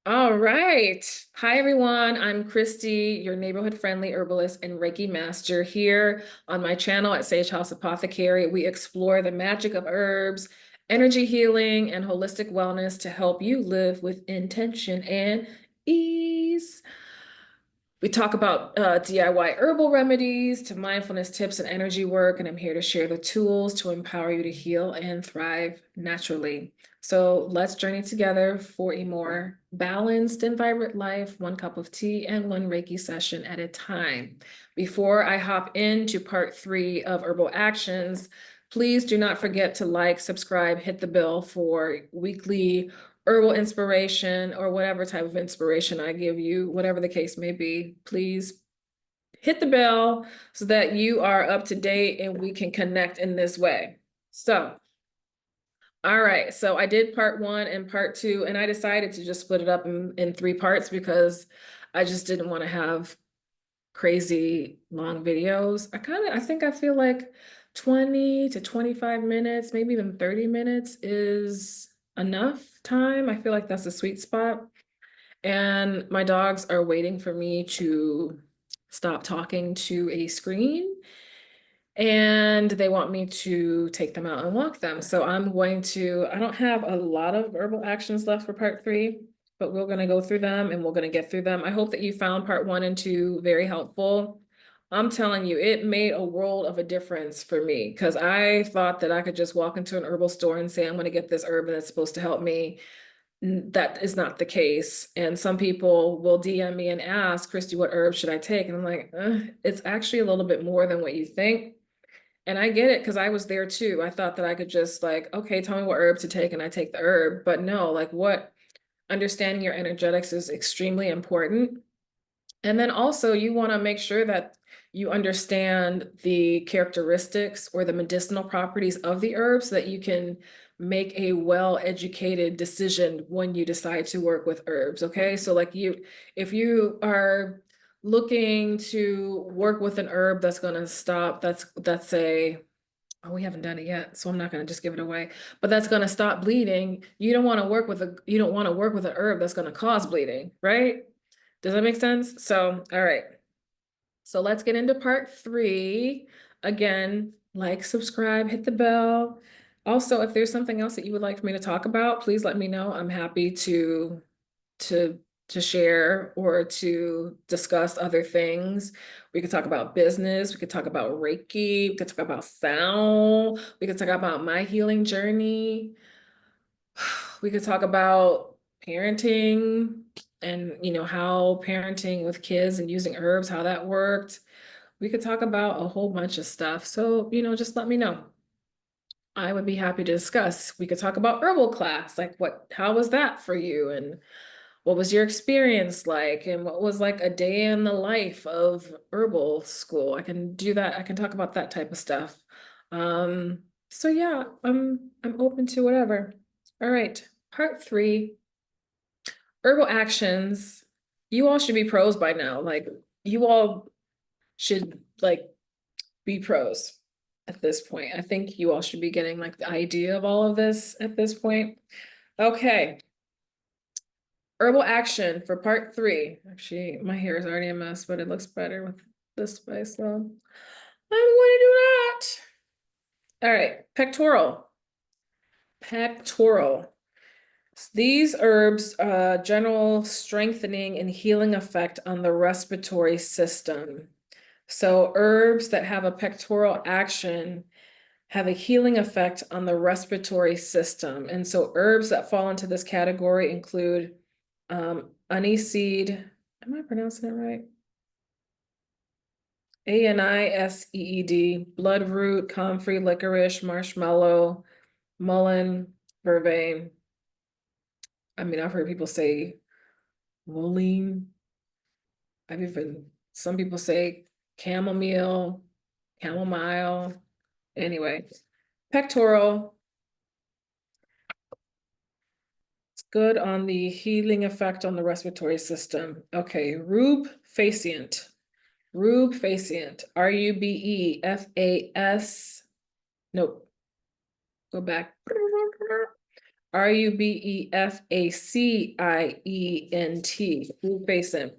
All right. Hi, everyone. I'm Christy, your neighborhood friendly herbalist and Reiki master here on my channel at Sage House Apothecary. We explore the magic of herbs, energy healing, and holistic wellness to help you live with intention and ease. We talk about DIY herbal remedies to mindfulness tips and energy work, and I'm here to share the tools to empower you to heal and thrive naturally. So let's journey together for a more balanced and vibrant life, one cup of tea and one Reiki session at a time. Before I hop into part 3 of Herbal Actions, please do not forget to like, subscribe, hit the bell for weekly herbal inspiration or whatever type of inspiration I give you, whatever the case may be. Please hit the bell so that you are up to date and we can connect in this way. So, all right. So I did part 1 and part 2, and I decided to just split it up in 3 parts because I just didn't want to have crazy long videos. I think I feel like 20 to 25 minutes, maybe even 30 minutes is enough time. I feel like that's a sweet spot. And my dogs are waiting for me to stop talking to a screen, and they want me to take them out and walk them. So I don't have a lot of herbal actions left for part 3, but we're going to go through them and we're going to get through them. I hope that you found part 1 and 2 very helpful. I'm telling you, it made a world of a difference for me because I thought that I could just walk into an herbal store and say, I'm going to get this herb and it's supposed to help me. That is not the case. And some people will DM me and ask, Christy, what herb should I take? And I'm like, it's actually a little bit more than what you think. And I get it because I was there too. I thought that I could just like, okay, tell me what herb to take and I take the herb. But no, like what understanding your energetics is extremely important. And then also you want to make sure that you understand the characteristics or the medicinal properties of the herb so that you can make a well-educated decision when you decide to work with herbs. Okay. So like if you are looking to work with an herb that's going to stop, that's a, oh, we haven't done it yet, so I'm not going to just give it away, but that's going to stop bleeding. You don't want to work with an herb that's going to cause bleeding, right? Does that make sense? So, all right. So let's get into part 3. Again, like, subscribe, hit the bell. Also, if there's something else that you would like for me to talk about, please let me know. I'm happy to to share or to discuss other things. We could talk about business, we could talk about Reiki, we could talk about sound, we could talk about my healing journey. We could talk about parenting and how parenting with kids and using herbs, how that worked. We could talk about a whole bunch of stuff. So, just let me know. I would be happy to discuss. We could talk about herbal class, like how was that for you? And what was your experience like? And what was like a day in the life of herbal school? I can do that. I can talk about that type of stuff. Um, so yeah, I'm open to whatever. All right, part 3, herbal actions. You all should be pros by now. Like you all should like be pros at this point. I think you all should be getting like the idea of all of this at this point. Okay. Herbal action for part 3. Actually, my hair is already a mess, but it looks better with this way. So I'm going to do that. All right. Pectoral. Pectoral. These herbs, general strengthening and healing effect on the respiratory system. So herbs that have a pectoral action have a healing effect on the respiratory system. And so herbs that fall into this category include aniseed. Am I pronouncing it right? Aniseed, bloodroot, comfrey, licorice, marshmallow, mullein, vervain. I mean, I've heard people say mullein. Some people say chamomile, chamomile. Anyway, pectoral. It's good on the healing effect on the respiratory system. Okay, rube facient. Rube facient. Rubefas. Nope. Go back. rubefacient, rubefacient,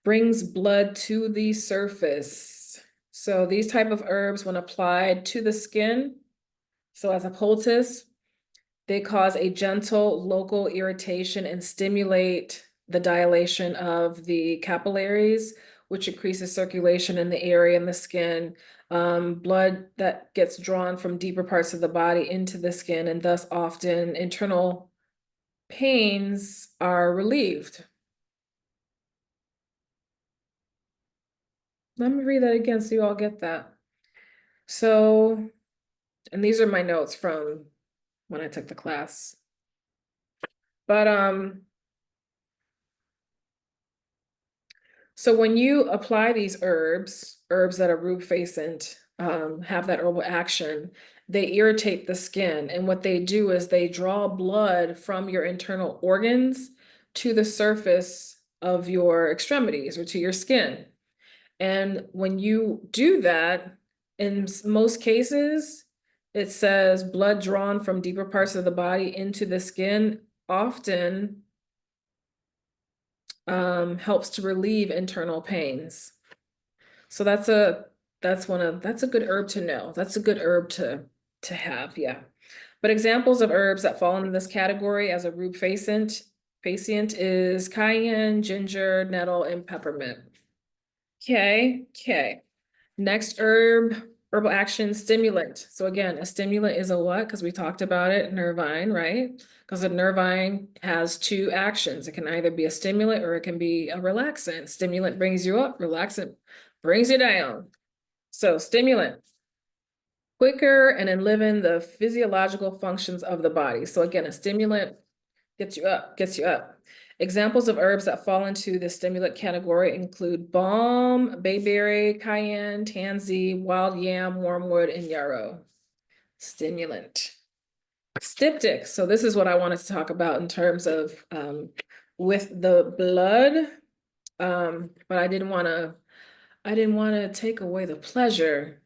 brings blood to the surface. So these type of herbs, when applied to the skin, so as a poultice, they cause a gentle local irritation and stimulate the dilation of the capillaries, which increases circulation in the area in the skin. Blood that gets drawn from deeper parts of the body into the skin, and thus often internal pains are relieved. Let me read that again so you all get that. So, and these are my notes from when I took the class. But so when you apply these herbs that are rubefacient, have that herbal action, they irritate the skin. And what they do is they draw blood from your internal organs to the surface of your extremities or to your skin. And when you do that, in most cases, it says blood drawn from deeper parts of the body into the skin often helps to relieve internal pains. So that's a good herb to know. That's a good herb to have, yeah. But examples of herbs that fall into this category as a rubefacient is cayenne, ginger, nettle, and peppermint. Okay. Next herb, herbal action stimulant. So again, a stimulant is a what? Because we talked about it, nervine, right? Because a nervine has two actions. It can either be a stimulant or it can be a relaxant. Stimulant brings you up, relaxant brings you down. So stimulant, quicker and enliven the physiological functions of the body. So again, a stimulant gets you up. Examples of herbs that fall into the stimulant category include balm, bayberry, cayenne, tansy, wild yam, wormwood, and yarrow. Stimulant. Styptic. So this is what I wanted to talk about in terms of with the blood. But I didn't want to take away the pleasure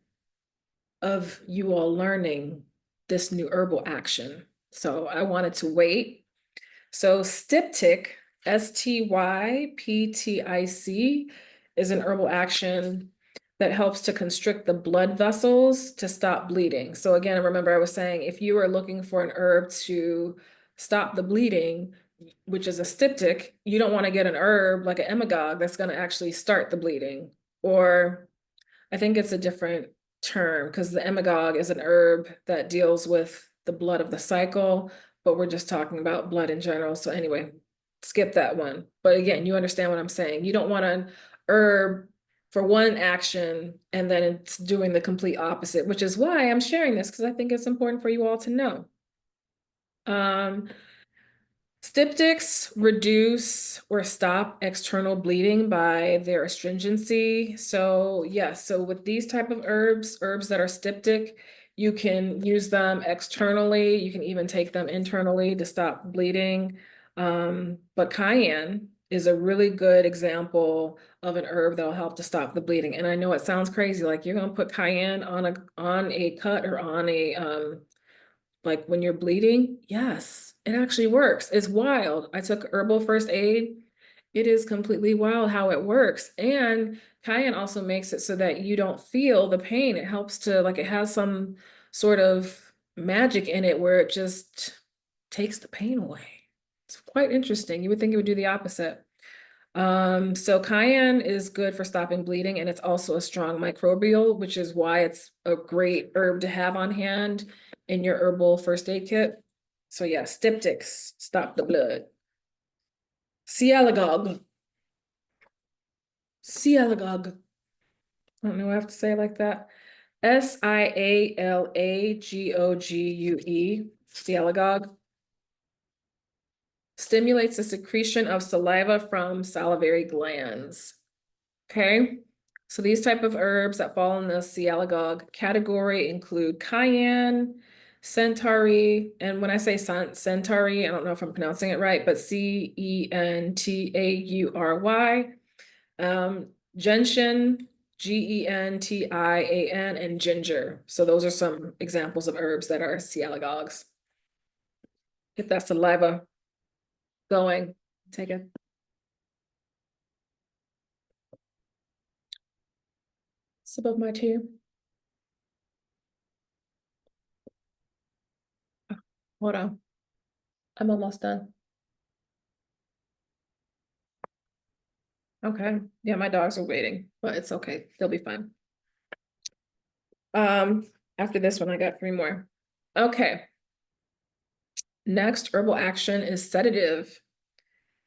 of you all learning this new herbal action. So I wanted to wait. So styptic, Styptic, is an herbal action that helps to constrict the blood vessels to stop bleeding. So again, remember I was saying, if you are looking for an herb to stop the bleeding, which is a styptic, you don't want to get an herb like an emagog that's going to actually start the bleeding. Or I think it's a different term because the emagog is an herb that deals with the blood of the cycle, but we're just talking about blood in general. So anyway, skip that one. But again, you understand what I'm saying. You don't want an herb for one action and then it's doing the complete opposite, which is why I'm sharing this because I think it's important for you all to know. Styptics reduce or stop external bleeding by their astringency. So yes, so with these type of herbs that are styptic, you can use them externally. You can even take them internally to stop bleeding. But cayenne is a really good example of an herb that'll help to stop the bleeding. And I know it sounds crazy, like you're gonna put cayenne on a cut or on a like when you're bleeding. Yes, it actually works. It's wild. I took herbal first aid. It is completely wild how it works. And cayenne also makes it so that you don't feel the pain. It helps to, like, it has some sort of magic in it where it just takes the pain away. It's quite interesting. You would think it would do the opposite. So cayenne is good for stopping bleeding, and it's also a strong microbial, which is why it's a great herb to have on hand in your herbal first aid kit. So yeah, styptics, stop the blood. Sialagogue. Sialagogue. I don't know why I have to say it like that. Sialagogue. Sialagogue. Stimulates the secretion of saliva from salivary glands. Okay, so these type of herbs that fall in the sialagogue category include cayenne, centauri, and when I say centauri, I don't know if I'm pronouncing it right, but Centauri, gentian, Gentian, and ginger. So those are some examples of herbs that are sialagogues. Get that saliva going. Take a sip of my tea. Hold on. I'm almost done. Okay. Yeah, my dogs are waiting, but it's okay. They'll be fine. Um, After this one, I got 3 more. Okay. Next herbal action is sedative.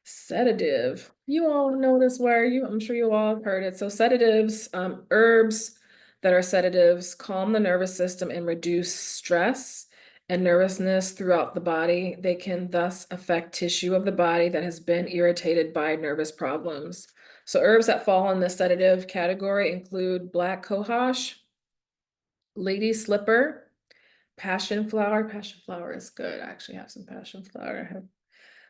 Sedative. You all know this word. I'm sure you all have heard it. So sedatives, herbs that are sedatives calm the nervous system and reduce stress and nervousness throughout the body. They can thus affect tissue of the body that has been irritated by nervous problems. So herbs that fall in the sedative category include black cohosh, lady slipper, passion flower. Passion flower is good. I actually have some passion flower. I have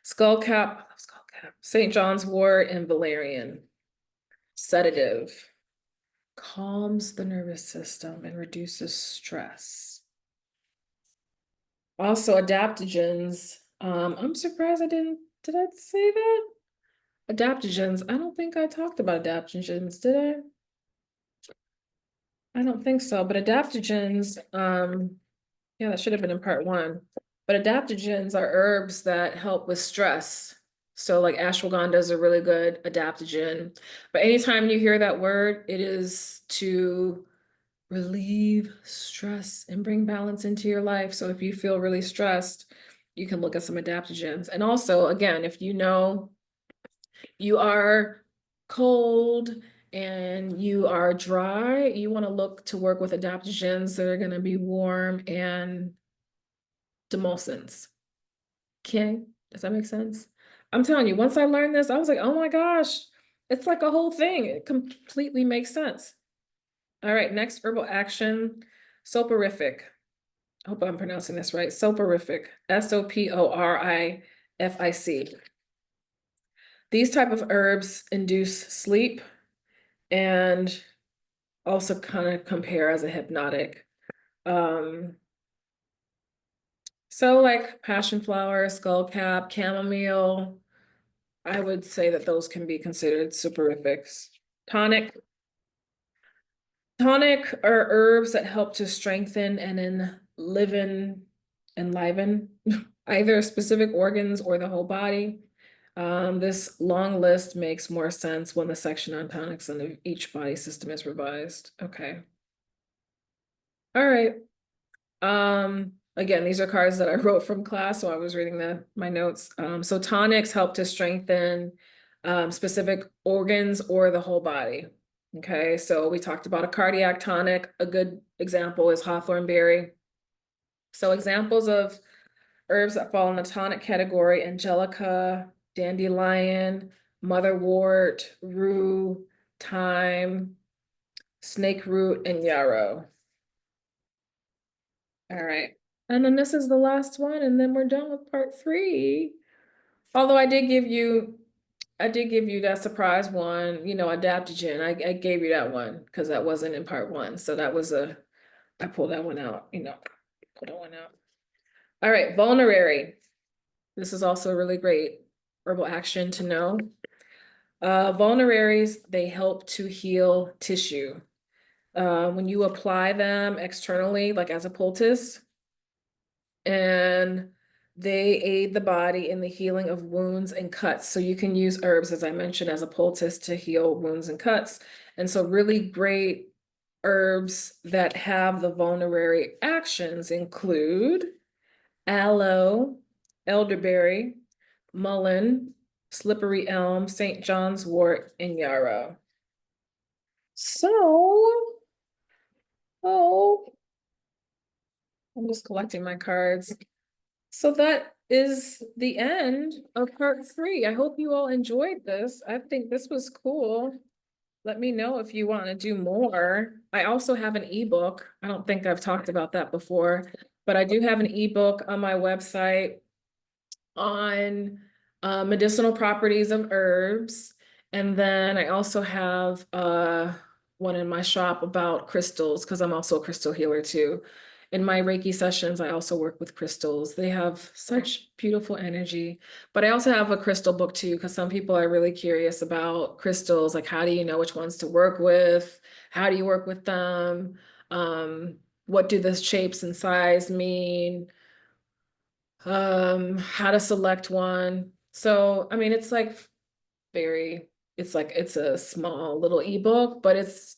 skullcap, I love skullcap, St. John's wort, and valerian. Sedative calms the nervous system and reduces stress. Also, adaptogens. I'm surprised did I say that? Adaptogens. I don't think I talked about adaptogens, did I? I don't think so, but adaptogens, yeah, that should have been in part 1. But adaptogens are herbs that help with stress. So like ashwagandha is a really good adaptogen. But anytime you hear that word, it is to relieve stress and bring balance into your life. So if you feel really stressed, you can look at some adaptogens. And also, again, if you know you are cold and you are dry, you want to look to work with adaptogens that are going to be warm and demulcents. Okay, does that make sense? I'm telling you, once I learned this, I was like, oh my gosh, it's like a whole thing. It completely makes sense. All right, next herbal action, soporific. I hope I'm pronouncing this right. Soporific, Soporific. These type of herbs induce sleep and also kind of compare as a hypnotic. So like passion flower, skullcap, chamomile, I would say that those can be considered soporifics. Tonic. Tonic are herbs that help to strengthen and enliven either specific organs or the whole body. This long list makes more sense when the section on tonics and each body system is revised. Okay. All right. Again, these are cards that I wrote from class, so I was reading my notes. So tonics help to strengthen specific organs or the whole body. Okay, so we talked about a cardiac tonic. A good example is hawthorn berry. So examples of herbs that fall in the tonic category: angelica, dandelion, motherwort, rue, thyme, snake root, and yarrow. All right. And then this is the last one, and then we're done with part 3. Although I did give you that surprise one, adaptogen. I gave you that one because that wasn't in part 1. So I pulled that one out, pull that one out. All right, vulnerary. This is also a really great herbal action to know. Vulneraries, they help to heal tissue. When you apply them externally, like as a poultice, and they aid the body in the healing of wounds and cuts. So you can use herbs, as I mentioned, as a poultice to heal wounds and cuts. And so really great herbs that have the vulnerary actions include aloe, elderberry, mullein, slippery elm, St. John's wort, and yarrow. So, oh, I'm just collecting my cards. So that is the end of part 3. I hope you all enjoyed this. I think this was cool. Let me know if you want to do more. I also have an ebook. I don't think I've talked about that before, but I do have an ebook on my website on medicinal properties of herbs. And then I also have one in my shop about crystals because I'm also a crystal healer too. in my Reiki sessions, I also work with crystals. They have such beautiful energy. But I also have a crystal book too, because some people are really curious about crystals. Like, how do you know which ones to work with? How do you work with them? What do the shapes and size mean? How to select one. So, I mean, it's like very, it's a small little ebook, but it's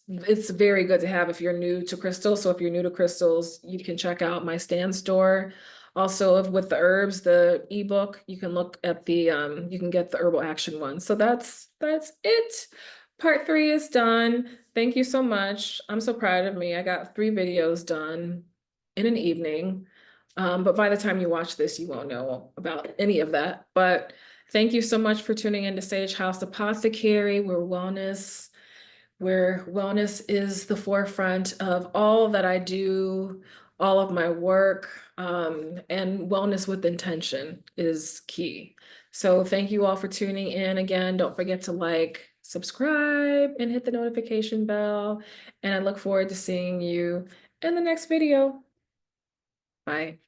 very good to have if you're new to crystals. So if you're new to crystals, you can check out my stand store. Also, with the herbs, the ebook, you can look at the you can get the herbal action one. So that's it. Part 3 is done. Thank you so much. I'm so proud of me. I got 3 videos done in an evening. But by the time you watch this, you won't know about any of that. But thank you so much for tuning in to Sage House Apothecary, where wellness is the forefront of all that I do, all of my work, and wellness with intention is key. So thank you all for tuning in. Again, don't forget to like, subscribe, and hit the notification bell. And I look forward to seeing you in the next video. Bye.